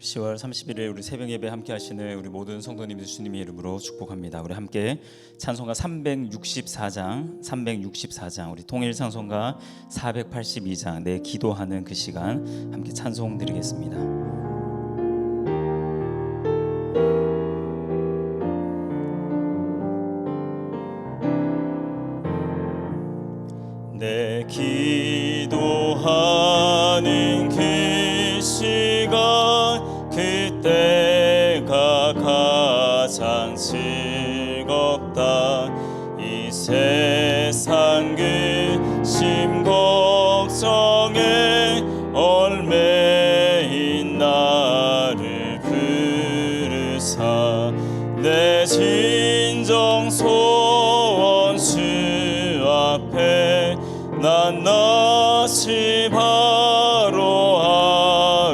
10월 31일 우리 새벽 예배 함께 하시는 우리 모든 성도님들 주님의 이름으로 축복합니다. 우리 함께 찬송가 364장 우리 통일 찬송가 482장 내 기도하는 그 시간 함께 찬송 드리겠습니다. 내 기도하는 그 시간 그때가 가장 즐겁다. 이 세상 근심 걱정에 얽매인 나를 부르사 내 진정 소원 주 앞에 난 낯이 바로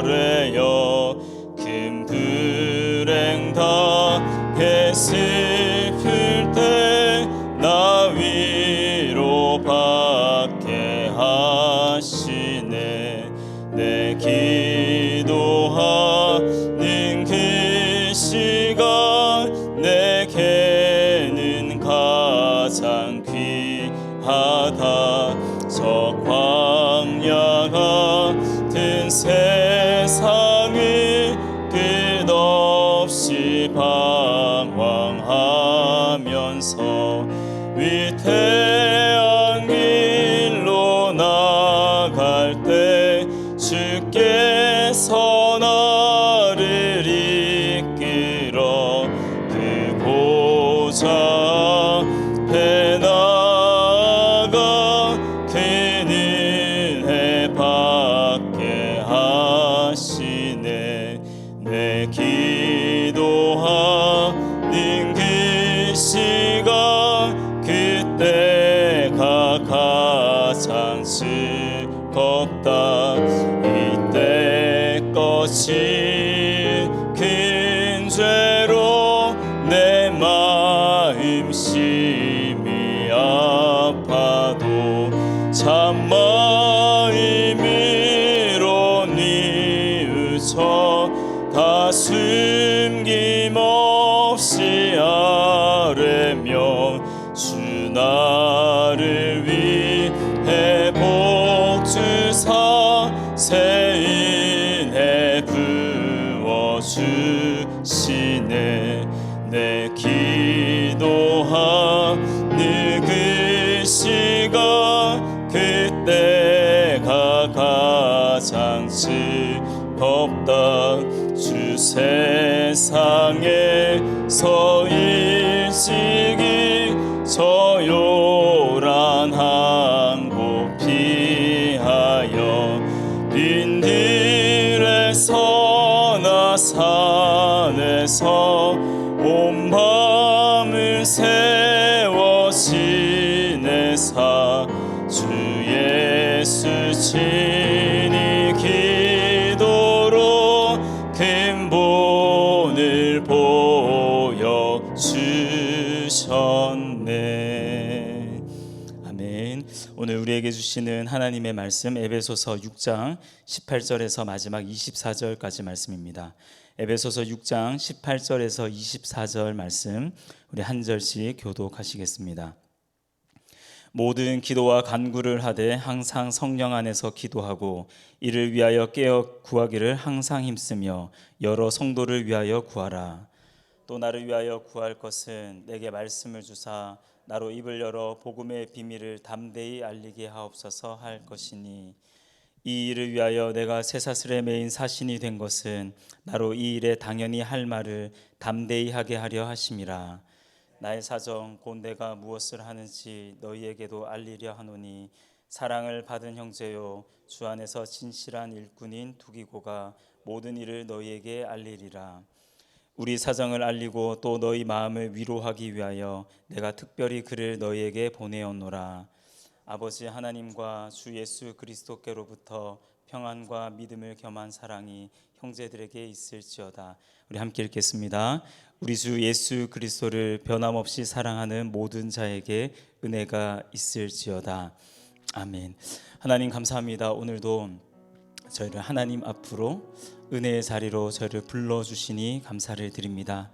아래여 큰 불행 당해 슬플 때 나 위로받게 하시네. 내 기도하는 그 시간 내게는 가장 귀하다. 저 광야 같은 세상을 끝없이 방황하면서 위태한 길로 나갈 때 주께서 나를 이끌어 그 보좌 앞에 나아가 그 은혜 받게 하시네. 내 기도하는 그 시간 그때가 가장 즐겁다. 이때까지 큰 죄로 내 마음 심히 아파도 참 마음으로 뉘우쳐 다 숨김없이 아뢰며 주 나를 위해 복 주사 새 은혜 부어 주시네. 내 기도하는 그 시간 그때가 가장 즐겁다. 주 세상에서 일찍이 저 요란한 곳 피하여 빈들에서나 산에서 온 밤을 세워 지내사 주 예수 친히 기도로 근본을 보여주셨네. 아멘. 오늘 우리에게 주시는 하나님의 말씀 에베소서 6장 18절에서 마지막 24절까지 말씀입니다. 에베소서 6장 18절에서 24절 말씀 우리 한 절씩 교독하시겠습니다. 모든 기도와 간구를 하되 항상 성령 안에서 기도하고 이를 위하여 깨어 구하기를 항상 힘쓰며 여러 성도를 위하여 구하라. 또 나를 위하여 구할 것은 내게 말씀을 주사 나로 입을 열어 복음의 비밀을 담대히 알리게 하옵소서 할 것이니 이 일을 위하여 내가 쇠사슬에 매인 사신이 된 것은 나로 이 일에 당연히 할 말을 담대히 하게 하려 하심이라. 나의 사정 곧 내가 무엇을 하는지 너희에게도 알리려 하노니 사랑을 받은 형제요 주 안에서 진실한 일꾼인 두기고가 모든 일을 너희에게 알리리라. 우리 사정을 알리고 또 너희 마음을 위로하기 위하여 내가 특별히 그를 너희에게 보내었노라. 아버지 하나님과 주 예수 그리스도께로부터 평안과 믿음을 겸한 사랑이 형제들에게 있을지어다. 우리 함께 읽겠습니다. 우리 주 예수 그리스도를 변함없이 사랑하는 모든 자에게 은혜가 있을지어다. 아멘. 하나님 감사합니다. 오늘도 저희를 하나님 앞으로 은혜의 자리로 저희를 불러주시니 감사를 드립니다.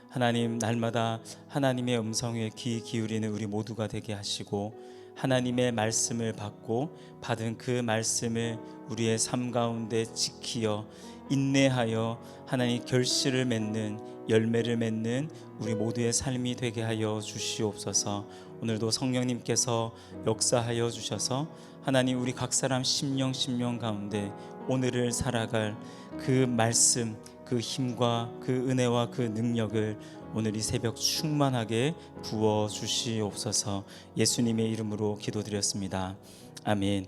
하나님, 날마다 하나님의 음성에 귀 기울이는 우리 모두가 되게 하시고, 하나님의 말씀을 받고 받은 그 말씀을 우리의 삶 가운데 지키어 인내하여 하나님 결실을 맺는, 열매를 맺는 우리 모두의 삶이 되게 하여 주시옵소서. 오늘도 성령님께서 역사하여 주셔서 하나님, 우리 각 사람 심령 가운데 오늘을 살아갈 그 말씀, 그 힘과 그 은혜와 그 능력을 오늘 이 새벽 충만하게 부어 주시옵소서. 예수님의 이름으로 기도드렸습니다. 아멘.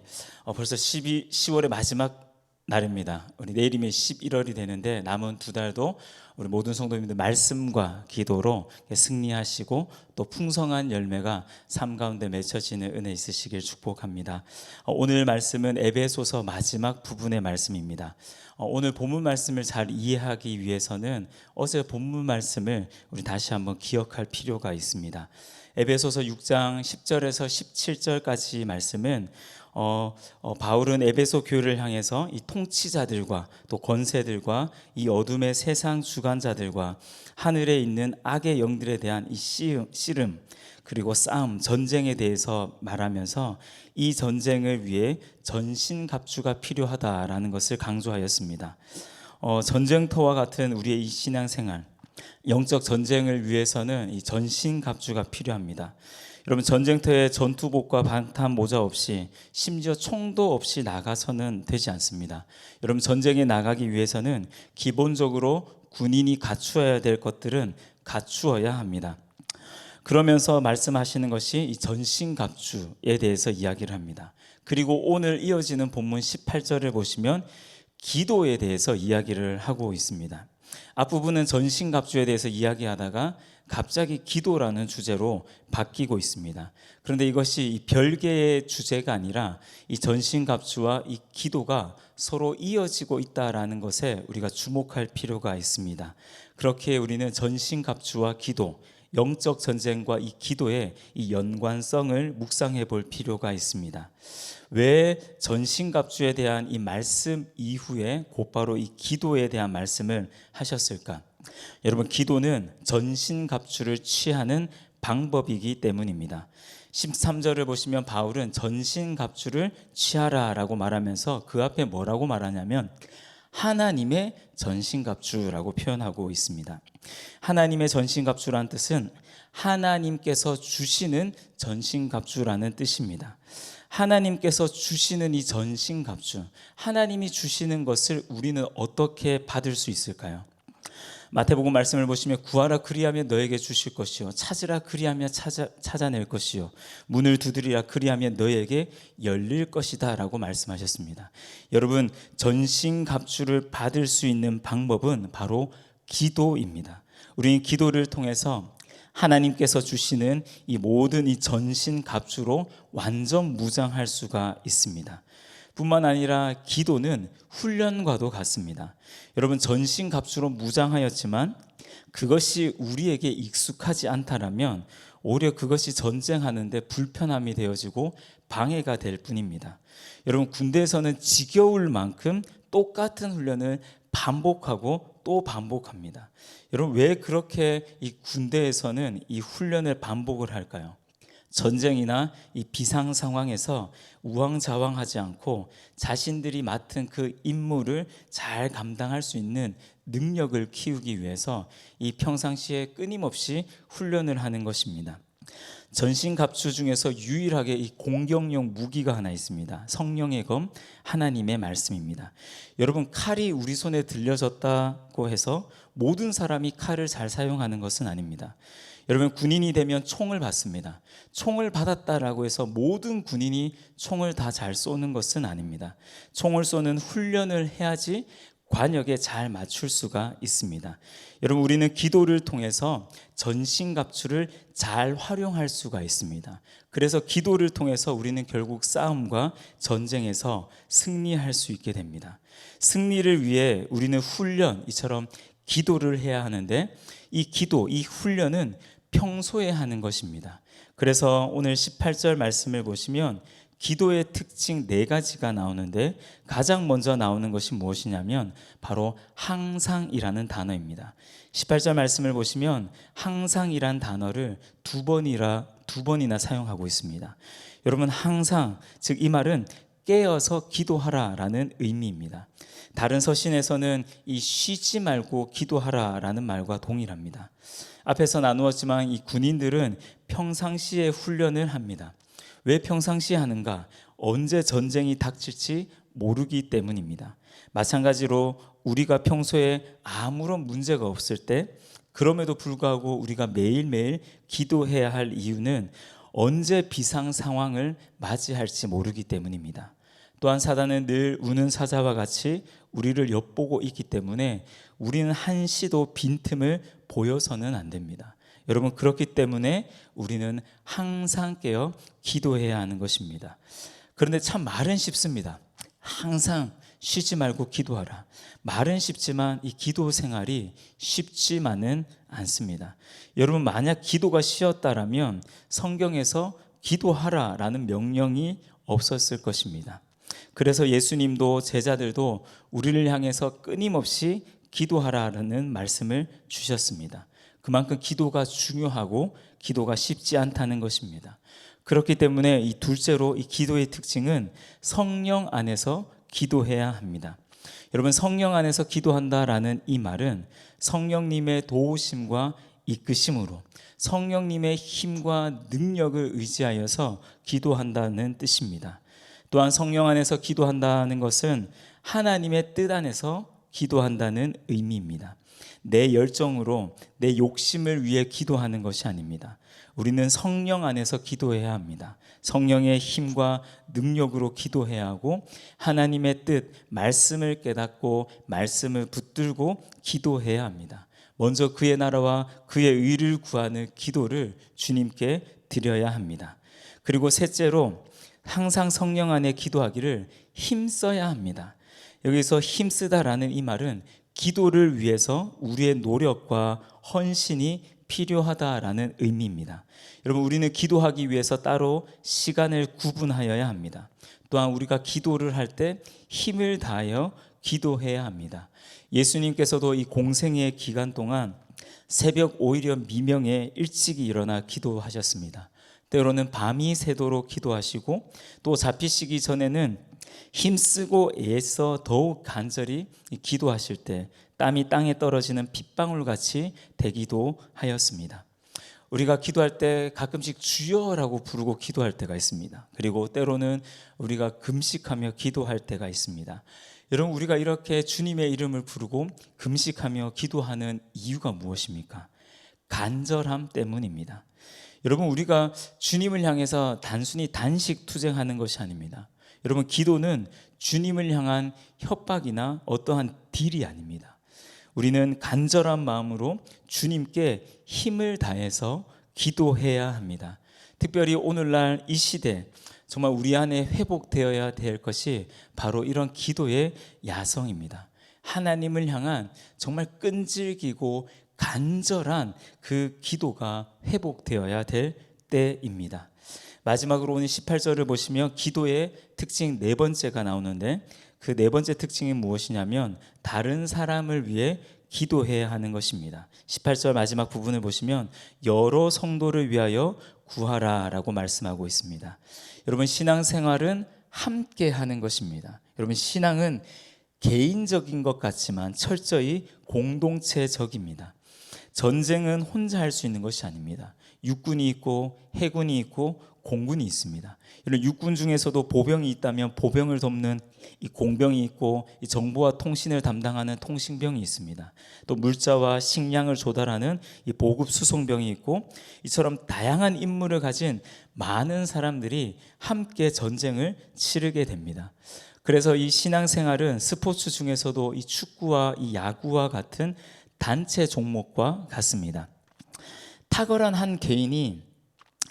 벌써 10월의 마지막 날입니다. 우리 내일이면 11월이 되는데, 남은 두 달도 우리 모든 성도님들 말씀과 기도로 승리하시고 또 풍성한 열매가 삶 가운데 맺혀지는 은혜 있으시길 축복합니다. 오늘 말씀은 에베소서 마지막 부분의 말씀입니다. 오늘 본문 말씀을 잘 이해하기 위해서는 어제 본문 말씀을 우리 다시 한번 기억할 필요가 있습니다. 에베소서 6장 10절에서 17절까지 말씀은 바울은 에베소 교회를 향해서 이 통치자들과 또 권세들과 이 어둠의 세상 주관자들과 하늘에 있는 악의 영들에 대한 이 씨름, 그리고 싸움, 전쟁에 대해서 말하면서 이 전쟁을 위해 전신갑주가 필요하다라는 것을 강조하였습니다. 전쟁터와 같은 우리의 이 신앙생활, 영적 전쟁을 위해서는 이 전신갑주가 필요합니다. 여러분, 전쟁터에 전투복과 방탄 모자 없이, 심지어 총도 없이 나가서는 되지 않습니다. 여러분, 전쟁에 나가기 위해서는 기본적으로 군인이 갖추어야 될 것들은 갖추어야 합니다. 그러면서 말씀하시는 것이 이 전신갑주에 대해서 이야기를 합니다. 그리고 오늘 이어지는 본문 18절을 보시면 기도에 대해서 이야기를 하고 있습니다. 앞부분은 전신갑주에 대해서 이야기하다가 갑자기 기도라는 주제로 바뀌고 있습니다. 그런데 이것이 이 별개의 주제가 아니라 이 전신갑주와 이 기도가 서로 이어지고 있다라는 것에 우리가 주목할 필요가 있습니다. 그렇게 우리는 전신갑주와 기도, 영적 전쟁과 이 기도의 이 연관성을 묵상해 볼 필요가 있습니다. 왜 전신갑주에 대한 이 말씀 이후에 곧바로 이 기도에 대한 말씀을 하셨을까? 여러분, 기도는 전신갑주를 취하는 방법이기 때문입니다. 13절을 보시면 바울은 전신갑주를 취하라라고 말하면서 그 앞에 뭐라고 말하냐면 하나님의 전신갑주라고 표현하고 있습니다. 하나님의 전신갑주라는 뜻은 하나님께서 주시는 전신갑주라는 뜻입니다. 하나님께서 주시는 이 전신갑주, 하나님이 주시는 것을 우리는 어떻게 받을 수 있을까요? 마태복음 말씀을 보시면 구하라 그리하면 너에게 주실 것이요, 찾으라 그리하면 찾아낼 것이요, 문을 두드리라 그리하면 너에게 열릴 것이다 라고 말씀하셨습니다. 여러분, 전신갑주를 받을 수 있는 방법은 바로 기도입니다. 우리는 기도를 통해서 하나님께서 주시는 이 모든 이 전신갑주로 완전 무장할 수가 있습니다. 뿐만 아니라 기도는 훈련과도 같습니다. 여러분, 전신갑주로 무장하였지만 그것이 우리에게 익숙하지 않다라면 오히려 그것이 전쟁하는데 불편함이 되어지고 방해가 될 뿐입니다. 여러분, 군대에서는 지겨울 만큼 똑같은 훈련을 반복하고 또 반복합니다. 여러분, 왜 그렇게 이 군대에서는 이 훈련을 반복을 할까요? 전쟁이나 이 비상 상황에서 우왕좌왕하지 않고 자신들이 맡은 그 임무를 잘 감당할 수 있는 능력을 키우기 위해서 이 평상시에 끊임없이 훈련을 하는 것입니다. 전신갑주 중에서 유일하게 이 공격용 무기가 하나 있습니다. 성령의 검, 하나님의 말씀입니다. 여러분, 칼이 우리 손에 들려졌다고 해서 모든 사람이 칼을 잘 사용하는 것은 아닙니다. 여러분, 군인이 되면 총을 받습니다. 총을 받았다라고 해서 모든 군인이 총을 다 잘 쏘는 것은 아닙니다. 총을 쏘는 훈련을 해야지 관역에 잘 맞출 수가 있습니다. 여러분, 우리는 기도를 통해서 전신갑주를 잘 활용할 수가 있습니다. 그래서 기도를 통해서 우리는 결국 싸움과 전쟁에서 승리할 수 있게 됩니다. 승리를 위해 우리는 훈련, 이처럼 기도를 해야 하는데 이 기도, 이 훈련은 평소에 하는 것입니다. 그래서 오늘 18절 말씀을 보시면 기도의 특징 네 가지가 나오는데 가장 먼저 나오는 것이 무엇이냐면 바로 항상이라는 단어입니다. 18절 말씀을 보시면 항상이란 단어를 두 번이나 사용하고 있습니다. 여러분, 항상, 즉 이 말은 깨어서 기도하라라는 의미입니다. 다른 서신에서는 이 쉬지 말고 기도하라라는 말과 동일합니다. 앞에서 나누었지만 이 군인들은 평상시에 훈련을 합니다. 왜 평상시에 하는가? 언제 전쟁이 닥칠지 모르기 때문입니다. 마찬가지로 우리가 평소에 아무런 문제가 없을 때, 그럼에도 불구하고 우리가 매일매일 기도해야 할 이유는 언제 비상 상황을 맞이할지 모르기 때문입니다. 또한 사단은 늘 우는 사자와 같이 우리를 엿보고 있기 때문에 우리는 한시도 빈틈을 보여서는 안 됩니다. 여러분, 그렇기 때문에 우리는 항상 깨어 기도해야 하는 것입니다. 그런데 참 말은 쉽습니다. 항상 쉬지 말고 기도하라. 말은 쉽지만 이 기도 생활이 쉽지만은 않습니다. 여러분, 만약 기도가 쉬었다라면 성경에서 기도하라라는 명령이 없었을 것입니다. 그래서 예수님도 제자들도 우리를 향해서 끊임없이 기도하라는 말씀을 주셨습니다. 그만큼 기도가 중요하고 기도가 쉽지 않다는 것입니다. 그렇기 때문에 이 둘째로 이 기도의 특징은 성령 안에서 기도해야 합니다. 여러분, 성령 안에서 기도한다라는 이 말은 성령님의 도우심과 이끄심으로 성령님의 힘과 능력을 의지하여서 기도한다는 뜻입니다. 또한 성령 안에서 기도한다는 것은 하나님의 뜻 안에서 기도한다는 의미입니다. 내 열정으로 내 욕심을 위해 기도하는 것이 아닙니다. 우리는 성령 안에서 기도해야 합니다. 성령의 힘과 능력으로 기도해야 하고 하나님의 뜻, 말씀을 깨닫고 말씀을 붙들고 기도해야 합니다. 먼저 그의 나라와 그의 의를 구하는 기도를 주님께 드려야 합니다. 그리고 셋째로 항상 성령 안에 기도하기를 힘써야 합니다. 여기서 힘쓰다라는 이 말은 기도를 위해서 우리의 노력과 헌신이 필요하다라는 의미입니다. 여러분, 우리는 기도하기 위해서 따로 시간을 구분하여야 합니다. 또한 우리가 기도를 할 때 힘을 다하여 기도해야 합니다. 예수님께서도 이 공생의 기간 동안 새벽 오히려 미명에 일찍이 일어나 기도하셨습니다. 때로는 밤이 새도록 기도하시고 또 잡히시기 전에는 힘쓰고 애써 더욱 간절히 기도하실 때 땀이 땅에 떨어지는 빗방울같이 되기도 하였습니다. 우리가 기도할 때 가끔씩 주여라고 부르고 기도할 때가 있습니다. 그리고 때로는 우리가 금식하며 기도할 때가 있습니다. 여러분, 우리가 이렇게 주님의 이름을 부르고 금식하며 기도하는 이유가 무엇입니까? 간절함 때문입니다. 여러분, 우리가 주님을 향해서 단순히 단식 투쟁하는 것이 아닙니다. 여러분, 기도는 주님을 향한 협박이나 어떠한 딜이 아닙니다. 우리는 간절한 마음으로 주님께 힘을 다해서 기도해야 합니다. 특별히 오늘날 이 시대 정말 우리 안에 회복되어야 될 것이 바로 이런 기도의 야성입니다. 하나님을 향한 정말 끈질기고 간절한 그 기도가 회복되어야 될 때입니다. 마지막으로 오늘 18절을 보시면 기도의 특징 네 번째가 나오는데 그 네 번째 특징이 무엇이냐면 다른 사람을 위해 기도해야 하는 것입니다. 18절 마지막 부분을 보시면 여러 성도를 위하여 구하라 라고 말씀하고 있습니다. 여러분, 신앙생활은 함께 하는 것입니다. 여러분, 신앙은 개인적인 것 같지만 철저히 공동체적입니다. 전쟁은 혼자 할 수 있는 것이 아닙니다. 육군이 있고 해군이 있고 공군이 있습니다. 이런 육군 중에서도 보병이 있다면 보병을 돕는 이 공병이 있고 이 정보와 통신을 담당하는 통신병이 있습니다. 또 물자와 식량을 조달하는 이 보급 수송병이 있고 이처럼 다양한 임무를 가진 많은 사람들이 함께 전쟁을 치르게 됩니다. 그래서 이 신앙생활은 스포츠 중에서도 이 축구와 이 야구와 같은 단체 종목과 같습니다. 탁월한 한 개인이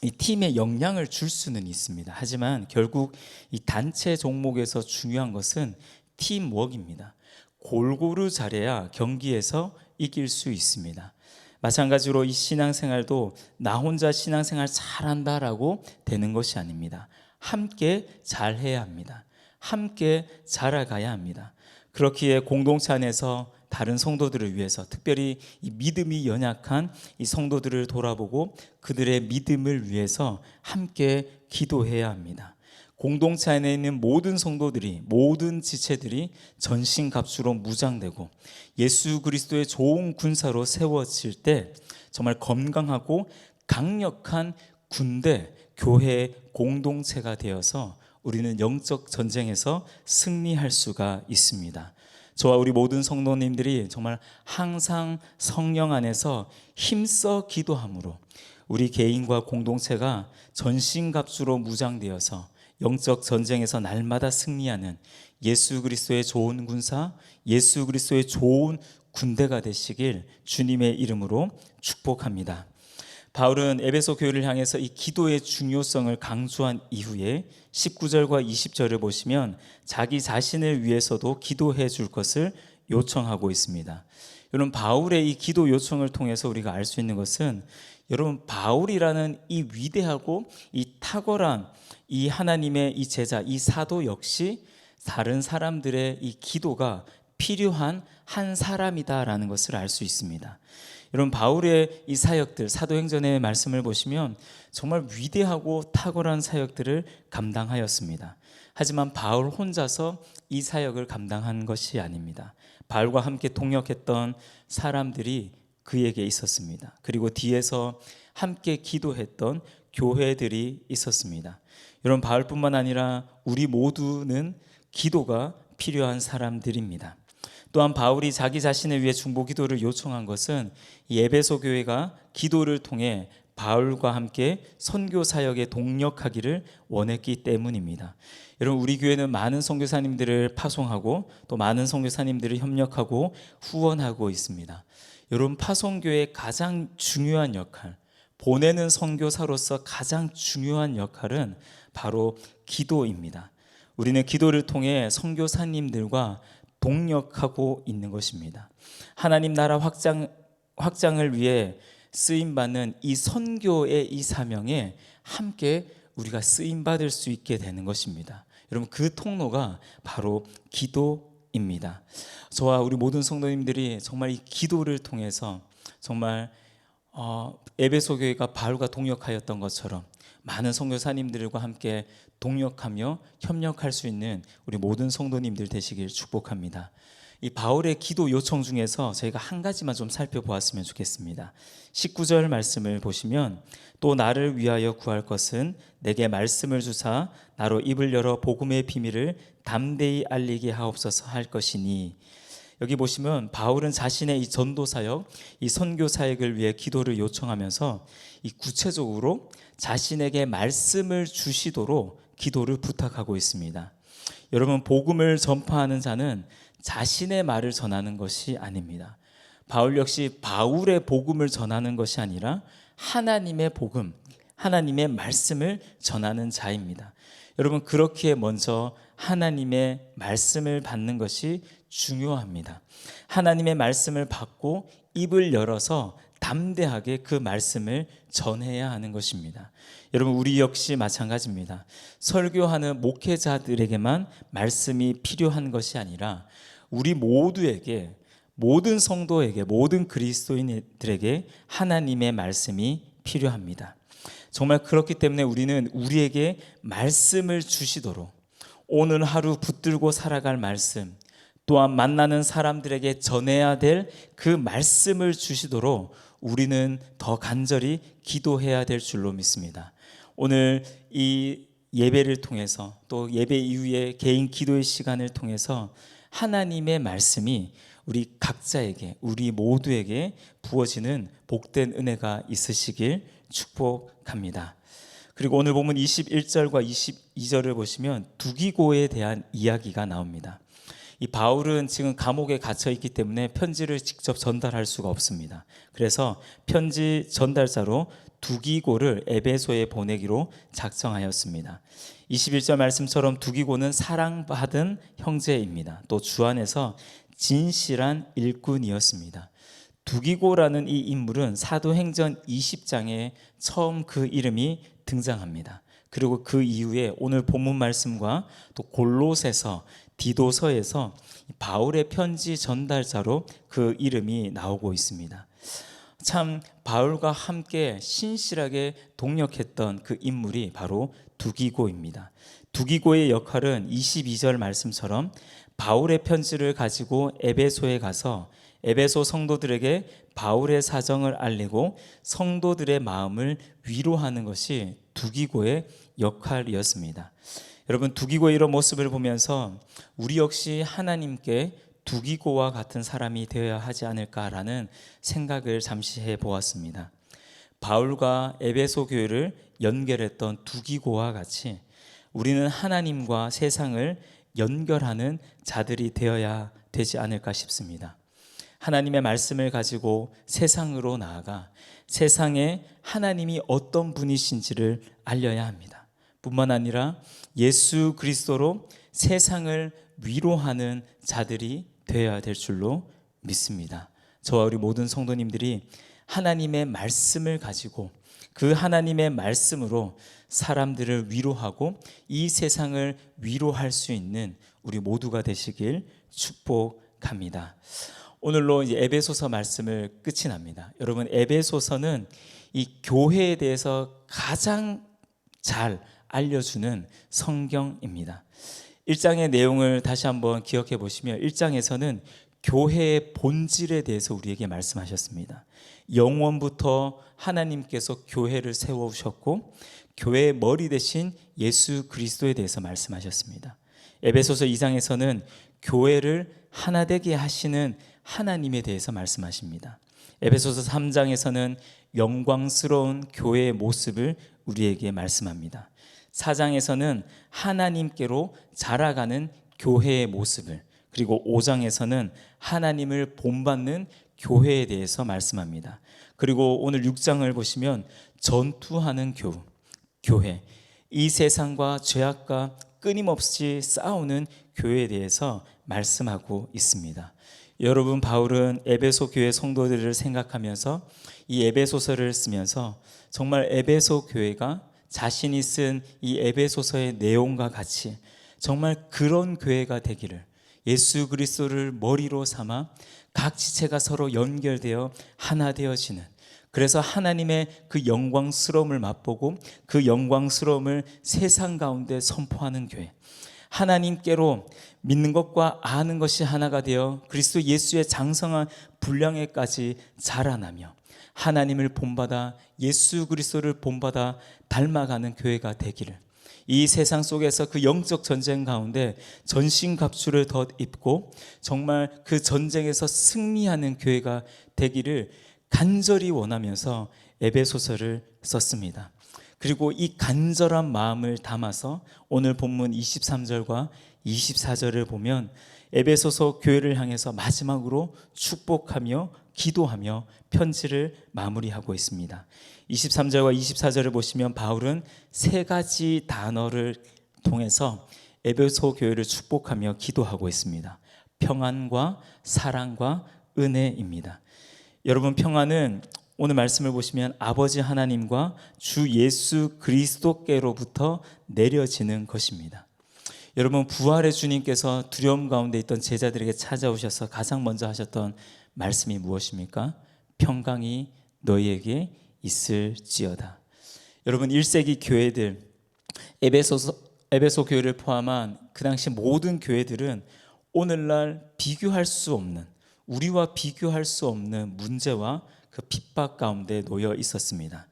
이 팀에 영향을 줄 수는 있습니다. 하지만 결국 이 단체 종목에서 중요한 것은 팀워크입니다. 골고루 잘해야 경기에서 이길 수 있습니다. 마찬가지로 이 신앙생활도 나 혼자 신앙생활 잘한다라고 되는 것이 아닙니다. 함께 잘해야 합니다. 함께 자라가야 합니다. 그렇기에 공동체 안에서 다른 성도들을 위해서, 특별히 이 믿음이 연약한 이 성도들을 돌아보고 그들의 믿음을 위해서 함께 기도해야 합니다. 공동체 안에 있는 모든 성도들이, 모든 지체들이 전신갑주로 무장되고 예수 그리스도의 좋은 군사로 세워질 때 정말 건강하고 강력한 군대, 교회 공동체가 되어서 우리는 영적 전쟁에서 승리할 수가 있습니다. 저와 우리 모든 성도님들이 정말 항상 성령 안에서 힘써 기도함으로 우리 개인과 공동체가 전신갑주로 무장되어서 영적 전쟁에서 날마다 승리하는 예수 그리스도의 좋은 군사, 예수 그리스도의 좋은 군대가 되시길 주님의 이름으로 축복합니다. 바울은 에베소 교회를 향해서 이 기도의 중요성을 강조한 이후에 19절과 20절을 보시면 자기 자신을 위해서도 기도해 줄 것을 요청하고 있습니다. 여러분, 바울의 이 기도 요청을 통해서 우리가 알 수 있는 것은, 여러분, 바울이라는 이 위대하고 이 탁월한 이 하나님의 이 제자, 이 사도 역시 다른 사람들의 이 기도가 필요한 한 사람이다라는 것을 알 수 있습니다. 여러분, 바울의 이 사역들, 사도행전의 말씀을 보시면 정말 위대하고 탁월한 사역들을 감당하였습니다. 하지만 바울 혼자서 이 사역을 감당한 것이 아닙니다. 바울과 함께 동역했던 사람들이 그에게 있었습니다. 그리고 뒤에서 함께 기도했던 교회들이 있었습니다. 여러분, 바울뿐만 아니라 우리 모두는 기도가 필요한 사람들입니다. 또한 바울이 자기 자신을 위해 중보 기도를 요청한 것은 이 에베소 교회가 기도를 통해 바울과 함께 선교 사역에 동력하기를 원했기 때문입니다. 여러분, 우리 교회는 많은 선교사님들을 파송하고 또 많은 선교사님들을 협력하고 후원하고 있습니다. 여러분, 파송교회의 가장 중요한 역할, 보내는 선교사로서 가장 중요한 역할은 바로 기도입니다. 우리는 기도를 통해 선교사님들과 동력하고 있는 것입니다. 하나님 나라 확장을 위해 쓰임받는 이 선교의 이 사명에 함께 우리가 쓰임받을 수 있게 되는 것입니다. 여러분, 그 통로가 바로 기도입니다. 저와 우리 모든 성도님들이 정말 이 기도를 통해서 정말 에베소 교회가 바울과 동역하였던 것처럼 많은 선교사님들과 함께 동역하며 협력할 수 있는 우리 모든 성도님들 되시길 축복합니다. 이 바울의 기도 요청 중에서 저희가 한 가지만 좀 살펴보았으면 좋겠습니다. 19절 말씀을 보시면 또 나를 위하여 구할 것은 내게 말씀을 주사 나로 입을 열어 복음의 비밀을 담대히 알리게 하옵소서 할 것이니, 여기 보시면 바울은 자신의 이 전도 사역, 이 선교 사역을 위해 기도를 요청하면서 이 구체적으로 자신에게 말씀을 주시도록 기도를 부탁하고 있습니다. 여러분, 복음을 전파하는 자는 자신의 말을 전하는 것이 아닙니다. 바울 역시 바울의 복음을 전하는 것이 아니라 하나님의 복음, 하나님의 말씀을 전하는 자입니다. 여러분, 그렇기에 먼저 하나님의 말씀을 받는 것이 중요합니다. 하나님의 말씀을 받고 입을 열어서 담대하게 그 말씀을 전해야 하는 것입니다. 여러분, 우리 역시 마찬가지입니다. 설교하는 목회자들에게만 말씀이 필요한 것이 아니라 우리 모두에게, 모든 성도에게, 모든 그리스도인들에게 하나님의 말씀이 필요합니다. 정말 그렇기 때문에 우리는 우리에게 말씀을 주시도록, 오늘 하루 붙들고 살아갈 말씀, 또한 만나는 사람들에게 전해야 될 그 말씀을 주시도록 우리는 더 간절히 기도해야 될 줄로 믿습니다. 오늘 이 예배를 통해서 또 예배 이후에 개인 기도의 시간을 통해서 하나님의 말씀이 우리 각자에게, 우리 모두에게 부어지는 복된 은혜가 있으시길 축복합니다. 그리고 오늘 본문 21절과 22절을 보시면 두기고에 대한 이야기가 나옵니다. 이 바울은 지금 감옥에 갇혀 있기 때문에 편지를 직접 전달할 수가 없습니다. 그래서 편지 전달자로 두기고를 에베소에 보내기로 작정하였습니다. 21절 말씀처럼 두기고는 사랑받은 형제입니다. 또 주 안에서 진실한 일꾼이었습니다. 두기고라는 이 인물은 사도행전 20장에 처음 그 이름이 등장합니다. 그리고 그 이후에 오늘 본문 말씀과 또 골로새서, 디도서에서 바울의 편지 전달자로 그 이름이 나오고 있습니다. 참 바울과 함께 신실하게 동역했던 그 인물이 바로 두기고입니다. 두기고의 역할은 22절 말씀처럼 바울의 편지를 가지고 에베소에 가서 에베소 성도들에게 바울의 사정을 알리고 성도들의 마음을 위로하는 것이 두기고의 역할이었습니다. 여러분, 두기고의 이런 모습을 보면서 우리 역시 하나님께 두기고와 같은 사람이 되어야 하지 않을까라는 생각을 잠시 해보았습니다. 바울과 에베소 교회를 연결했던 두기고와 같이 우리는 하나님과 세상을 연결하는 자들이 되어야 되지 않을까 싶습니다. 하나님의 말씀을 가지고 세상으로 나아가 세상에 하나님이 어떤 분이신지를 알려야 합니다. 뿐만 아니라 예수 그리스도로 세상을 위로하는 자들이 되어야 될 줄로 믿습니다. 저와 우리 모든 성도님들이 하나님의 말씀을 가지고 그 하나님의 말씀으로 사람들을 위로하고 이 세상을 위로할 수 있는 우리 모두가 되시길 축복합니다. 오늘로 이제 에베소서 말씀을 끝이 납니다. 여러분, 에베소서는 이 교회에 대해서 가장 잘 알려주는 성경입니다. 1장의 내용을 다시 한번 기억해 보시면 1장에서는 교회의 본질에 대해서 우리에게 말씀하셨습니다. 영원부터 하나님께서 교회를 세우셨고 교회의 머리 대신 예수 그리스도에 대해서 말씀하셨습니다. 에베소서 2장에서는 교회를 하나 되게 하시는 하나님에 대해서 말씀하십니다. 에베소서 3장에서는 영광스러운 교회의 모습을 우리에게 말씀합니다. 4장에서는 하나님께로 자라가는 교회의 모습을, 그리고 5장에서는 하나님을 본받는 교회에 대해서 말씀합니다. 그리고 오늘 6장을 보시면 전투하는 교회, 이 세상과 죄악과 끊임없이 싸우는 교회에 대해서 말씀하고 있습니다. 여러분, 바울은 에베소 교회 성도들을 생각하면서 이 에베소서를 쓰면서 정말 에베소 교회가 자신이 쓴 이 에베소서의 내용과 같이 정말 그런 교회가 되기를, 예수 그리스도를 머리로 삼아 각 지체가 서로 연결되어 하나 되어지는, 그래서 하나님의 그 영광스러움을 맛보고 그 영광스러움을 세상 가운데 선포하는 교회, 하나님께로 믿는 것과 아는 것이 하나가 되어 그리스도 예수의 장성한 분량에까지 자라나며 하나님을 본받아 예수 그리스도를 본받아 닮아가는 교회가 되기를, 이 세상 속에서 그 영적 전쟁 가운데 전신갑주를 덧입고 정말 그 전쟁에서 승리하는 교회가 되기를 간절히 원하면서 에베소서를 썼습니다. 그리고 이 간절한 마음을 담아서 오늘 본문 23절과 24절을 보면 에베소서 교회를 향해서 마지막으로 축복하며 기도하며 편지를 마무리하고 있습니다. 23절과 24절을 보시면 바울은 세 가지 단어를 통해서 에베소 교회를 축복하며 기도하고 있습니다. 평안과 사랑과 은혜입니다. 여러분, 평안은 오늘 말씀을 보시면 아버지 하나님과 주 예수 그리스도께로부터 내려지는 것입니다. 여러분, 부활의 주님께서 두려움 가운데 있던 제자들에게 찾아오셔서 가장 먼저 하셨던 말씀이 무엇입니까? 평강이 너희에게 있을지어다. 여러분, 1세기 교회들, 에베소 교회를 포함한 그 당시 모든 교회들은 오늘날 비교할 수 없는, 우리와 비교할 수 없는 문제와 그 핍박 가운데 놓여 있었습니다.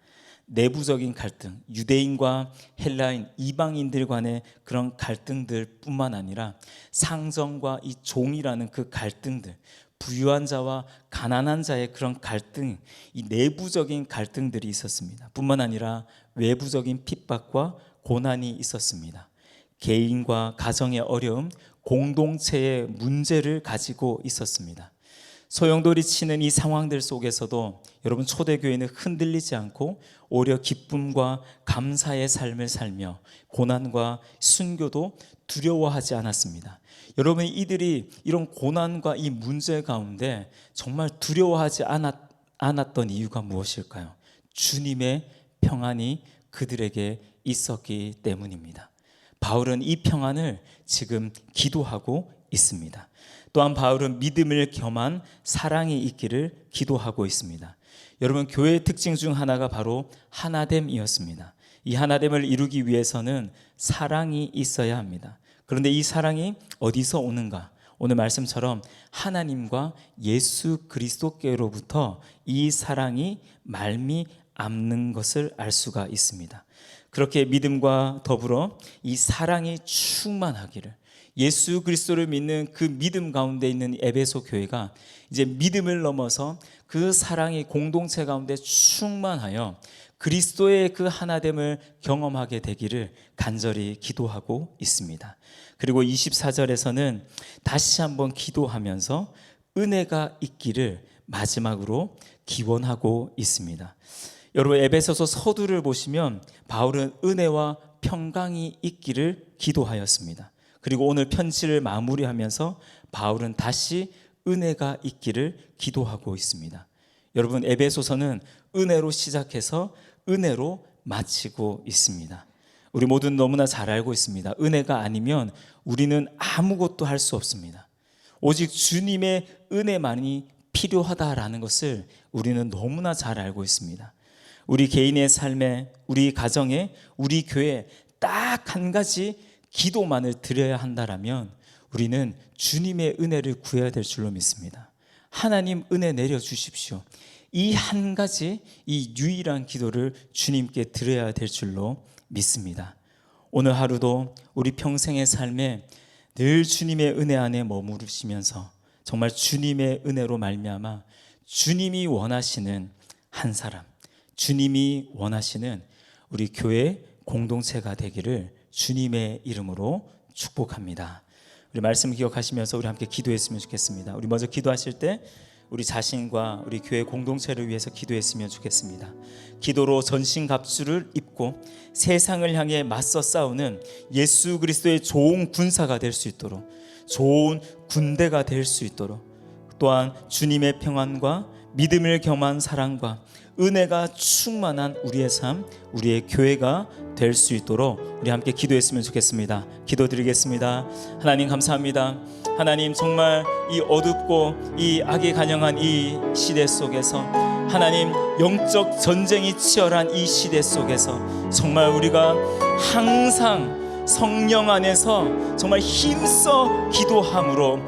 내부적인 갈등, 유대인과 헬라인, 이방인들 간의 그런 갈등들 뿐만 아니라 상정과 이 종이라는 그 갈등들, 부유한 자와 가난한 자의 그런 갈등, 이 내부적인 갈등들이 있었습니다. 뿐만 아니라 외부적인 핍박과 고난이 있었습니다. 개인과 가정의 어려움, 공동체의 문제를 가지고 있었습니다. 소용돌이 치는 이 상황들 속에서도 여러분, 초대교회는 흔들리지 않고 오히려 기쁨과 감사의 삶을 살며 고난과 순교도 두려워하지 않았습니다. 여러분, 이들이 이런 고난과 이 문제 가운데 정말 두려워하지 않았던 이유가 무엇일까요? 주님의 평안이 그들에게 있었기 때문입니다. 바울은 이 평안을 지금 기도하고 있습니다. 또한 바울은 믿음을 겸한 사랑이 있기를 기도하고 있습니다. 여러분, 교회의 특징 중 하나가 바로 하나됨이었습니다. 이 하나됨을 이루기 위해서는 사랑이 있어야 합니다. 그런데 이 사랑이 어디서 오는가? 오늘 말씀처럼 하나님과 예수 그리스도께로부터 이 사랑이 말미암는 것을 알 수가 있습니다. 그렇게 믿음과 더불어 이 사랑이 충만하기를, 예수 그리스도를 믿는 그 믿음 가운데 있는 에베소 교회가 이제 믿음을 넘어서 그 사랑이 공동체 가운데 충만하여 그리스도의 그 하나됨을 경험하게 되기를 간절히 기도하고 있습니다. 그리고 24절에서는 다시 한번 기도하면서 은혜가 있기를 마지막으로 기원하고 있습니다. 여러분, 에베소서 서두를 보시면 바울은 은혜와 평강이 있기를 기도하였습니다. 그리고 오늘 편지를 마무리하면서 바울은 다시 은혜가 있기를 기도하고 있습니다. 여러분, 에베소서는 은혜로 시작해서 은혜로 마치고 있습니다. 우리 모두는 너무나 잘 알고 있습니다. 은혜가 아니면 우리는 아무것도 할 수 없습니다. 오직 주님의 은혜만이 필요하다라는 것을 우리는 너무나 잘 알고 있습니다. 우리 개인의 삶에, 우리 가정에, 우리 교회에 딱 한 가지 기도만을 드려야 한다라면 우리는 주님의 은혜를 구해야 될 줄로 믿습니다. 하나님 은혜 내려주십시오. 이 한 가지, 이 유일한 기도를 주님께 드려야 될 줄로 믿습니다. 오늘 하루도 우리 평생의 삶에 늘 주님의 은혜 안에 머무르시면서 정말 주님의 은혜로 말미암아 주님이 원하시는 한 사람, 주님이 원하시는 우리 교회 공동체가 되기를 주님의 이름으로 축복합니다. 우리 말씀 기억하시면서 우리 함께 기도했으면 좋겠습니다. 우리 먼저 기도하실 때 우리 자신과 우리 교회 공동체를 위해서 기도했으면 좋겠습니다. 기도로 전신갑주를 입고 세상을 향해 맞서 싸우는 예수 그리스도의 좋은 군사가 될 수 있도록, 좋은 군대가 될 수 있도록, 또한 주님의 평안과 믿음을 겸한 사랑과 은혜가 충만한 우리의 삶, 우리의 교회가 될 수 있도록 우리 함께 기도했으면 좋겠습니다. 기도드리겠습니다. 하나님 감사합니다. 하나님, 정말 이 어둡고 이 악이 간영한 이 시대 속에서, 하나님 영적 전쟁이 치열한 이 시대 속에서 정말 우리가 항상 성령 안에서 정말 힘써 기도함으로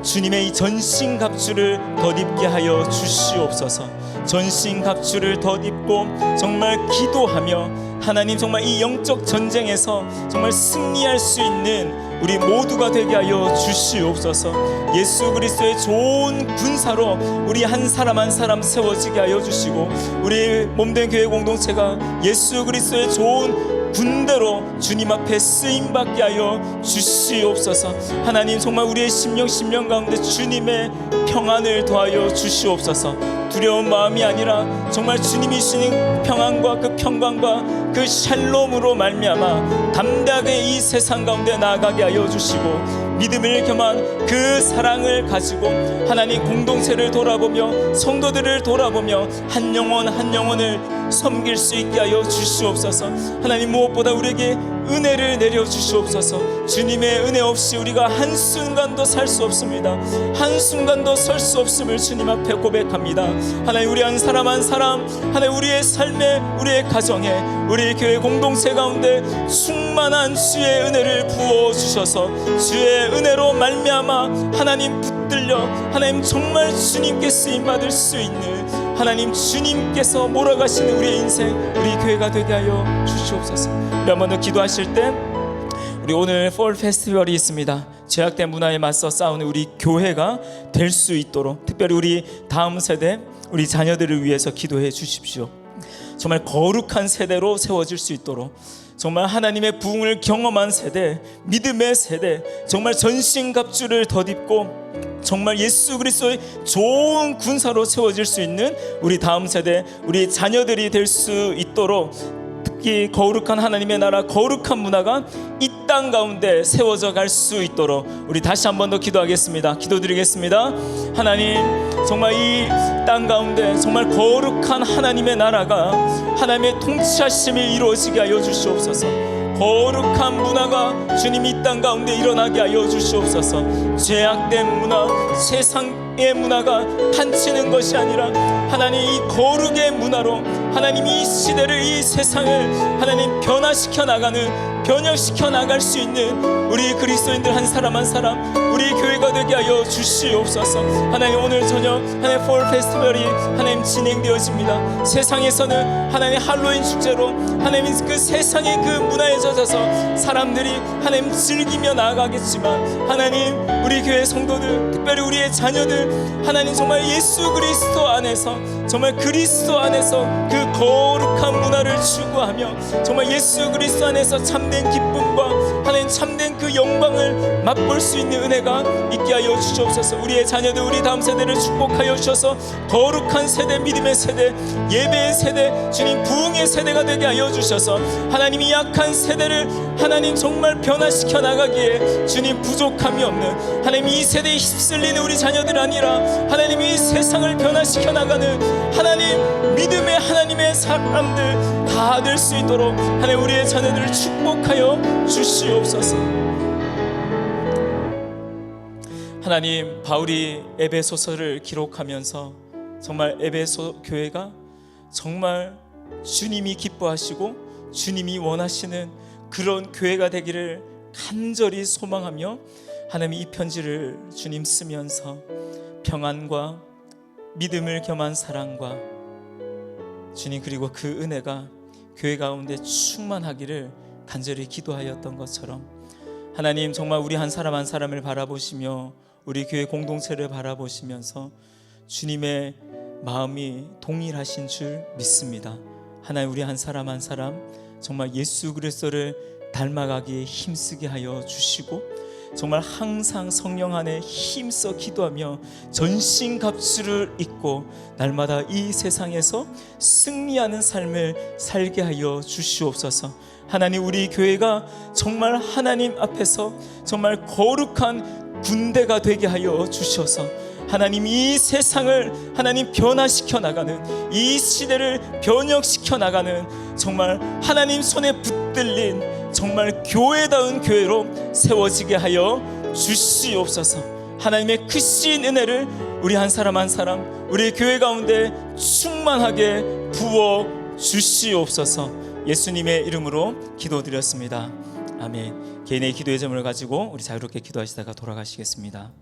주님의 이 전신갑주를 덧입게 하여 주시옵소서. 전신갑주를 덧입고 정말 기도하며 하나님, 정말 이 영적 전쟁에서 정말 승리할 수 있는 우리 모두가 되게 하여 주시옵소서. 예수 그리스도의 좋은 군사로 우리 한 사람 한 사람 세워지게 하여 주시고, 우리 몸된 교회 공동체가 예수 그리스도의 좋은 군대로 주님 앞에 쓰임받게 하여 주시옵소서. 하나님, 정말 우리의 심령 가운데 주님의 평안을 더하여 주시옵소서. 두려운 마음이 아니라 정말 주님이 주시는 평안과 그 평강과 그 샬롬으로 말미암아 담대하게 이 세상 가운데 나아가게 하여 주시고, 믿음을 겸한 그 사랑을 가지고 하나님 공동체를 돌아보며 성도들을 돌아보며 한 영혼 한 영혼을 섬길 수 있게 하여 주시옵소서. 하나님, 무엇보다 우리에게 은혜를 내려 주시옵소서. 주님의 은혜 없이 우리가 한순간도 살 수 없습니다. 한순간도 설 수 없음을 주님 앞에 고백합니다. 하나님, 우리 한 사람 한 사람, 하나님 우리의 삶에, 우리의 가정에, 우리 교회 공동체 가운데 충만한 주의 은혜를 부어 주셔서 주의 은혜로 말미암아 하나님 붙들려 하나님 정말 주님께 쓰임받을 수 있는, 하나님 주님께서 몰아가시는 우리의 인생, 우리 교회가 되게 하여 주시옵소서. 우리 한번 더 기도하실 때, 우리 오늘 폴 페스티벌이 있습니다. 죄악된 문화에 맞서 싸우는 우리 교회가 될 수 있도록, 특별히 우리 다음 세대, 우리 자녀들을 위해서 기도해 주십시오. 정말 거룩한 세대로 세워질 수 있도록, 정말 하나님의 부흥을 경험한 세대, 믿음의 세대, 정말 전신갑주를 덧입고 정말 예수 그리스도의 좋은 군사로 세워질 수 있는 우리 다음 세대, 우리 자녀들이 될 수 있도록 이 거룩한 하나님의 나라, 거룩한 문화가 이 땅 가운데 세워져 갈 수 있도록 우리 다시 한 번 더 기도하겠습니다. 기도드리겠습니다. 하나님, 정말 이 땅 가운데 정말 거룩한 하나님의 나라가, 하나님의 통치하심이 이루어지게 하여 주시옵소서. 거룩한 문화가 주님 이 땅 가운데 일어나게 하여 주시옵소서. 죄악된 문화, 세상의 문화가 판치는 것이 아니라 하나님 이 거룩의 문화로 하나님 이 시대를, 이 세상을 하나님 변화시켜 나가는, 변혁시켜 나갈 수 있는 우리 그리스도인들 한 사람 한 사람, 우리 교회가 되게 하여 주시옵소서. 하나님, 오늘 저녁 하나님 폴 페스티벌이 하나님 진행되어집니다. 세상에서는 하나님 할로윈 축제로 하나님 그 세상의 그 문화에 젖어서 사람들이 하나님 즐기며 나아가겠지만, 하나님 우리 교회 성도들, 특별히 우리의 자녀들, 하나님 정말 예수 그리스도 안에서, 정말 그리스도 안에서 그 거룩한 문화를 추구하며 정말 예수 그리스도 안에서 참된 기쁨과 하나님 참된 그 영광을 맛볼 수 있는 은혜가 있게 하여 주시옵소서. 우리의 자녀들, 우리 다음 세대를 축복하여 주셔서 거룩한 세대, 믿음의 세대, 예배의 세대, 주님 부흥의 세대가 되게 하여 주셔서 하나님이 약한 세대를 하나님 정말 변화시켜 나가기에 주님 부족함이 없는, 하나님 이 세대에 휩쓸리는 우리 자녀들 아니라 하나님 이 세상을 변화시켜 나가는 하나님 믿음의 하나님의 사람들 다 될 수 있도록 하나님 우리의 자녀들을 축복하여 주시옵소서. 하나님, 바울이 에베소서를 기록하면서 정말 에베소 교회가 정말 주님이 기뻐하시고 주님이 원하시는 그런 교회가 되기를 간절히 소망하며 하나님 이 편지를 주님 쓰면서 평안과 믿음을 겸한 사랑과 주님, 그리고 그 은혜가 교회 가운데 충만하기를 간절히 기도하였던 것처럼, 하나님 정말 우리 한 사람 한 사람을 바라보시며 우리 교회 공동체를 바라보시면서 주님의 마음이 동일하신 줄 믿습니다. 하나님, 우리 한 사람 한 사람 정말 예수 그리스도를 닮아가기에 힘쓰게 하여 주시고, 정말 항상 성령 안에 힘써 기도하며 전신갑주를 입고 날마다 이 세상에서 승리하는 삶을 살게 하여 주시옵소서. 하나님, 우리 교회가 정말 하나님 앞에서 정말 거룩한 군대가 되게 하여 주셔서 하나님 이 세상을 하나님 변화시켜 나가는, 이 시대를 변혁시켜 나가는 정말 하나님 손에 붙들린 정말 교회다운 교회로 세워지게 하여 주시옵소서. 하나님의 크신 은혜를 우리 한 사람 한 사람, 우리 교회 가운데 충만하게 부어 주시옵소서. 예수님의 이름으로 기도드렸습니다. 아멘. 개인의 기도의 점을 가지고 우리 자유롭게 기도하시다가 돌아가시겠습니다.